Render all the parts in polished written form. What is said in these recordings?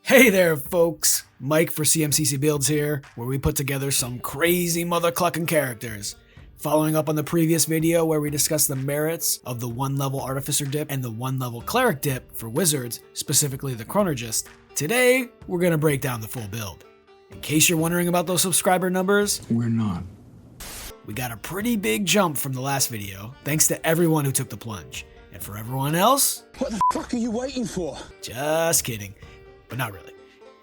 Hey there, folks! Mike for CMCC Builds here, where we put together some crazy mother-clucking characters. Following up on the previous video where we discussed the merits of the 1-level Artificer dip and the 1-level Cleric dip for wizards, specifically the Chronurgist, today we're going to break down the full build. In case you're wondering about those subscriber numbers, we're not. We got a pretty big jump from the last video, thanks to everyone who took the plunge. And for everyone else, what the fuck are you waiting for? Just kidding. But not really.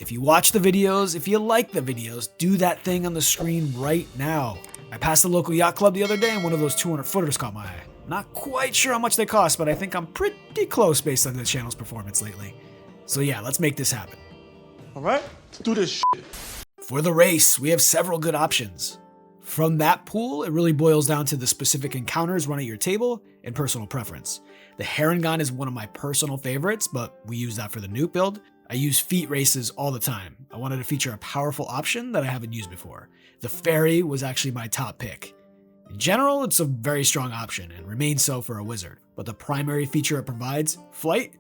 If you watch the videos, if you like the videos, do that thing on the screen right now. I passed the local yacht club the other day and one of those 200-footers caught my eye. Not quite sure how much they cost, but I think I'm pretty close based on the channel's performance lately. So yeah, let's make this happen. Alright, let's do this shit. For the race, we have several good options. From that pool, it really boils down to the specific encounters run at your table and personal preference. The Harengon is one of my personal favorites, but we use that for the Nuke build. I use feat races all the time. I wanted to feature a powerful option that I haven't used before. The Fairy was actually my top pick. In general, it's a very strong option and remains so for a wizard, but the primary feature it provides, flight,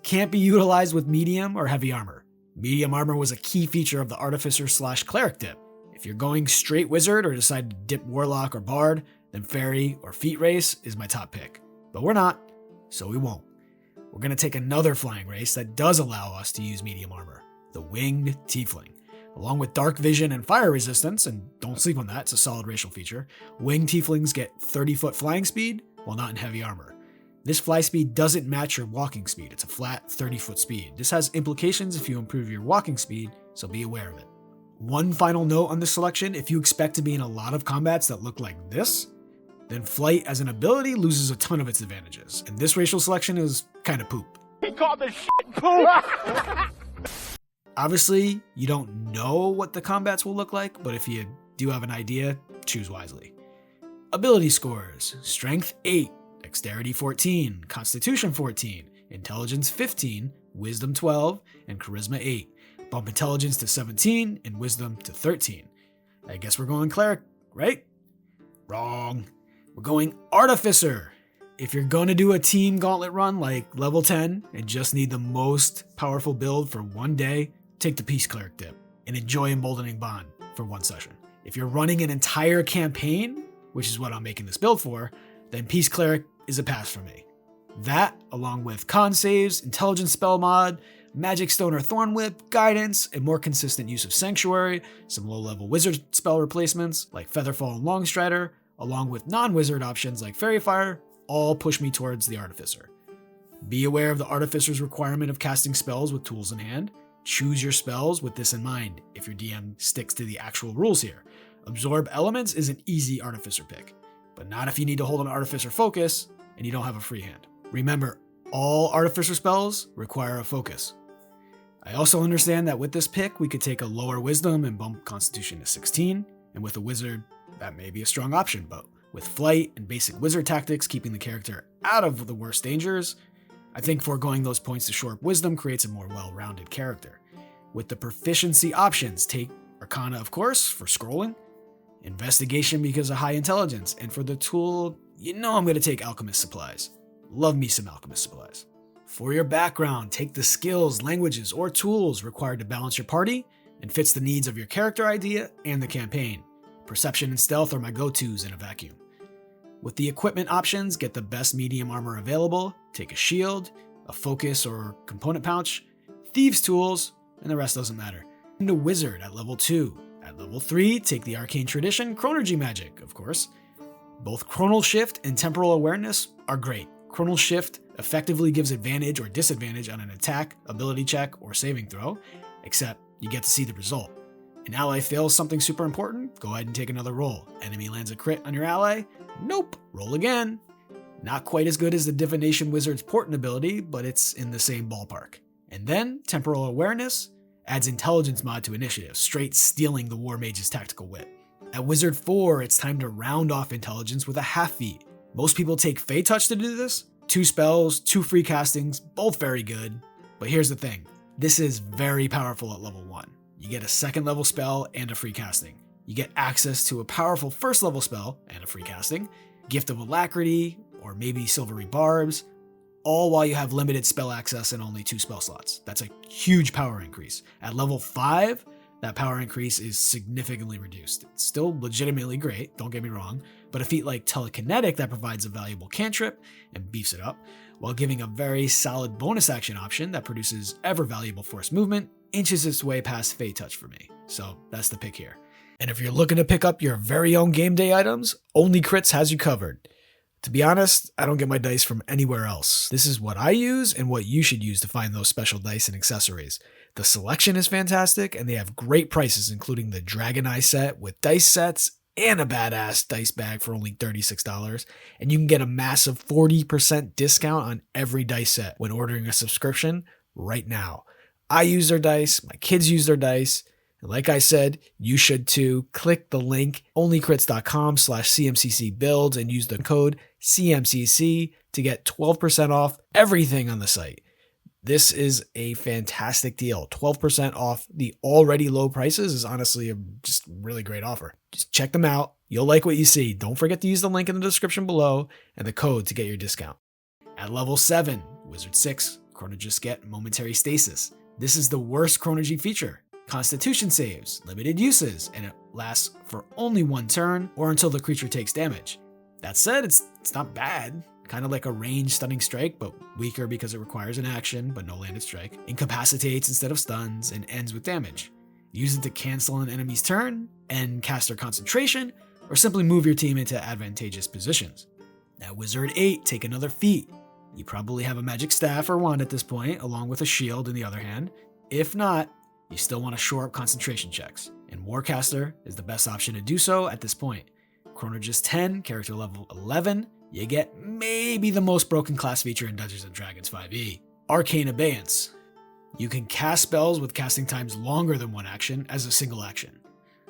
can't be utilized with medium or heavy armor. Medium armor was a key feature of the Artificer/Cleric dip. If you're going straight wizard or decide to dip warlock or bard, then Fairy or feat race is my top pick. But we're not, so we won't. We're going to take another flying race that does allow us to use medium armor, the Winged Tiefling. Along with dark vision and fire resistance, and don't sleep on that, it's a solid racial feature, Winged Tieflings get 30-foot flying speed while not in heavy armor. This fly speed doesn't match your walking speed, it's a flat 30-foot speed. This has implications if you improve your walking speed, so be aware of it. One final note on this selection, if you expect to be in a lot of combats that look like this, then flight as an ability loses a ton of its advantages, and this racial selection is kind of poop. He called the shit poop! Obviously, you don't know what the combats will look like, but if you do have an idea, choose wisely. Ability scores: Strength 8, Dexterity 14, Constitution 14, Intelligence 15, Wisdom 12, and Charisma 8. Bump Intelligence to 17 and Wisdom to 13. I guess we're going Cleric, right? Wrong. We're going Artificer. If you're going to do a team gauntlet run like level 10 and just need the most powerful build for one day, take the Peace Cleric dip and enjoy Emboldening Bond for one session. If you're running an entire campaign, which is what I'm making this build for, then Peace Cleric is a pass for me. That, along with con saves, intelligence spell mod, Magic Stone or Thorn Whip, guidance, and more consistent use of Sanctuary, some low-level wizard spell replacements like Featherfall and Longstrider, along with non-wizard options like Fairy Fire, all push me towards the Artificer. Be aware of the Artificer's requirement of casting spells with tools in hand. Choose your spells with this in mind if your DM sticks to the actual rules here. Absorb Elements is an easy Artificer pick, but not if you need to hold an Artificer focus and you don't have a free hand. Remember, all Artificer spells require a focus. I also understand that with this pick, we could take a lower Wisdom and bump Constitution to 16, and with a Wizard, that may be a strong option, but with flight and basic wizard tactics keeping the character out of the worst dangers, I think foregoing those points to shore up wisdom creates a more well-rounded character. With the proficiency options, take Arcana, of course, for scrolling, Investigation because of high intelligence, and for the tool, you know I'm going to take Alchemist Supplies. Love me some Alchemist Supplies. For your background, take the skills, languages, or tools required to balance your party and fits the needs of your character idea and the campaign. Perception and Stealth are my go-tos in a vacuum. With the equipment options, get the best medium armor available, take a shield, a focus or component pouch, thieves tools, and the rest doesn't matter. And a wizard at level 2. At level 3, take the Arcane Tradition, Chronurgy magic, of course. Both Chronal Shift and Temporal Awareness are great. Chronal Shift effectively gives advantage or disadvantage on an attack, ability check, or saving throw, except you get to see the result. An ally fails something super important, go ahead and take another roll. Enemy lands a crit on your ally? Nope, roll again. Not quite as good as the Divination Wizard's Portent ability, but it's in the same ballpark. And then, Temporal Awareness adds Intelligence mod to Initiative, straight stealing the War Mage's tactical wit. At Wizard 4, it's time to round off Intelligence with a half feat. Most people take Fey Touch to do this. 2 spells, 2 free castings, both very good. But here's the thing, this is very powerful at level 1. You get a 2nd level spell and a free casting. You get access to a powerful 1st level spell and a free casting, Gift of Alacrity, or maybe Silvery Barbs. all while you have limited spell access and only 2 spell slots. That's a huge power increase. At level 5, that power increase is significantly reduced. It's still legitimately great, don't get me wrong, but a feat like Telekinetic that provides a valuable cantrip and beefs it up, while giving a very solid bonus action option that produces ever valuable force movement, inches its way past Fey Touch for me. So that's the pick here. And if you're looking to pick up your very own game day items, Only Crits has you covered. To be honest, I don't get my dice from anywhere else. This is what I use and what you should use to find those special dice and accessories. The selection is fantastic, and they have great prices, including the Dragon Eye set with dice sets and a badass dice bag for only $36, and you can get a massive 40% discount on every dice set when ordering a subscription right now. I use their dice, my kids use their dice, and like I said, you should too. Click the link onlycrits.com/CMCC builds and use the code CMCC to get 12% off everything on the site. This is a fantastic deal. 12% off the already low prices is honestly a just really great offer. Just check them out. You'll like what you see. Don't forget to use the link in the description below and the code to get your discount. At level 7, Wizard 6, Chronurgy get Momentary Stasis. This is the worst Chronurgy feature. Constitution saves, limited uses, and it lasts for only 1 turn or until the creature takes damage. That said, it's not bad. Kind of like a ranged stunning strike, but weaker because it requires an action, but no landed strike. Incapacitates instead of stuns, and ends with damage. Use it to cancel an enemy's turn, end caster concentration, or simply move your team into advantageous positions. At Wizard 8, take another feat. You probably have a magic staff or wand at this point, along with a shield in the other hand. If not, you still want to shore up concentration checks, and Warcaster is the best option to do so at this point. Chronurgy 10, character level 11, you get maybe the most broken class feature in Dungeons & Dragons 5e, Arcane Abeyance. You can cast spells with casting times longer than 1 action as a single action.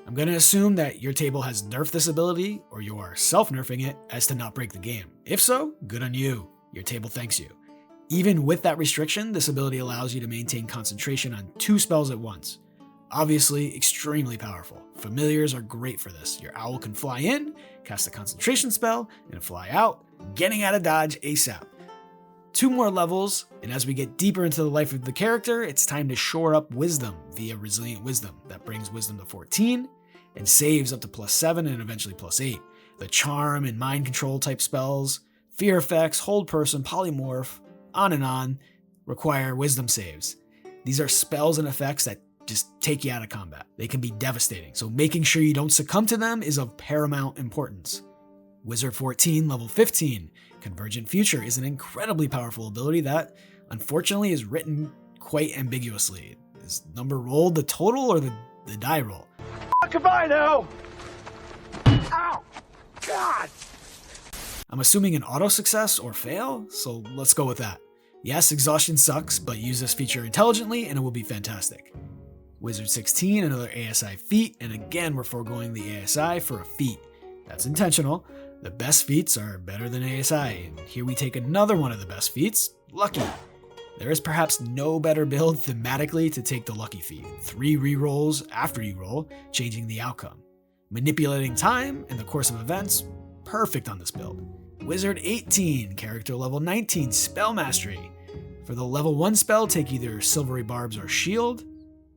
I'm going to assume that your table has nerfed this ability, or you are self-nerfing it as to not break the game. If so, good on you. Your table thanks you. Even with that restriction, this ability allows you to maintain concentration on 2 spells at once. Obviously, extremely powerful. Familiars are great for this. Your owl can fly in, cast a concentration spell, and fly out, getting out of dodge ASAP. 2 more levels, and as we get deeper into the life of the character, it's time to shore up Wisdom via Resilient Wisdom. That brings Wisdom to 14, and saves up to +7 and eventually +8. The Charm and Mind Control type spells, Fear Effects, Hold Person, Polymorph, on, require Wisdom saves. These are spells and effects that just take you out of combat. They can be devastating, so making sure you don't succumb to them is of paramount importance. Wizard 14, level 15, Convergent Future is an incredibly powerful ability that, unfortunately, is written quite ambiguously. Is number rolled the total or the die roll? Goodbye now! Ow! God! I'm assuming an auto success or fail, so let's go with that. Yes, exhaustion sucks, but use this feature intelligently and it will be fantastic. Wizard 16, another ASI feat, and again we're foregoing the ASI for a feat. That's intentional. The best feats are better than ASI, and here we take another one of the best feats, Lucky. There is perhaps no better build thematically to take the Lucky feat. 3 rerolls after you roll, changing the outcome. Manipulating time and the course of events, perfect on this build. Wizard 18, character level 19, Spell Mastery. For the level 1 spell, take either Silvery Barbs or Shield.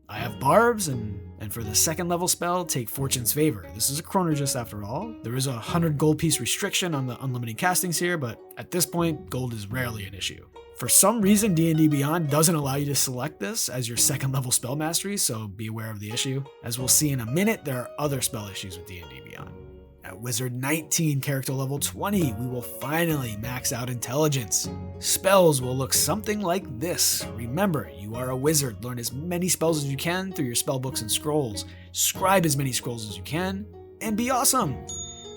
I have Barbs, and for the 2nd level spell, take Fortune's Favor. This is a Chronurgy after all. There is a 100 gold piece restriction on the unlimited castings here, but at this point, gold is rarely an issue. For some reason, D&D Beyond doesn't allow you to select this as your 2nd level spell mastery, so be aware of the issue. As we'll see in a minute, there are other spell issues with D&D Beyond. At Wizard 19, character level 20, we will finally max out intelligence. Spells will look something like this. Remember, you are a wizard. Learn as many spells as you can through your spellbooks and scrolls. Scribe as many scrolls as you can, and be awesome.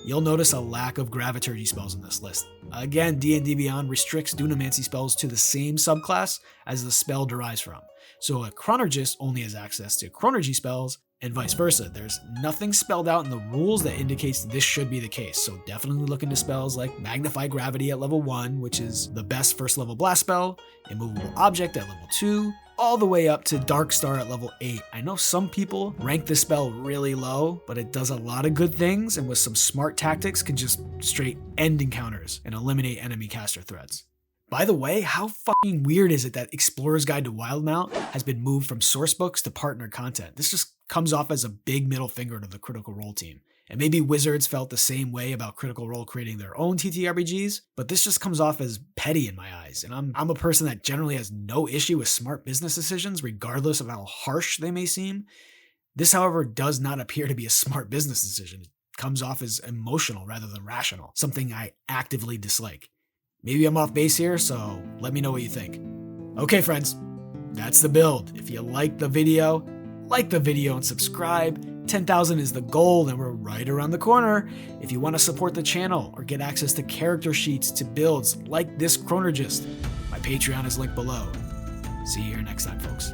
You'll notice a lack of Graviturgy spells in this list. Again, D&D Beyond restricts Dunamancy spells to the same subclass as the spell derives from. So a Chronurgist only has access to Chronurgy spells, and vice versa. There's nothing spelled out in the rules that indicates this should be the case, so definitely look into spells like Magnify Gravity at level 1, which is the best 1st level blast spell, Immovable Object at level 2, all the way up to Dark Star at level 8. I know some people rank this spell really low, but it does a lot of good things, and with some smart tactics can just straight end encounters and eliminate enemy caster threats. By the way, how fucking weird is it that Explorer's Guide to Wildmount has been moved from sourcebooks to partner content? This just comes off as a big middle finger to the Critical Role team. And maybe Wizards felt the same way about Critical Role creating their own TTRPGs, but this just comes off as petty in my eyes. And I'm a person that generally has no issue with smart business decisions, regardless of how harsh they may seem. This, however, does not appear to be a smart business decision. It comes off as emotional rather than rational, something I actively dislike. Maybe I'm off base here, so let me know what you think. Okay, friends, that's the build. If you like the video and subscribe. 10,000 is the goal and we're right around the corner. If you want to support the channel or get access to character sheets to builds like this Chronurgist, my Patreon is linked below. See you here next time, folks.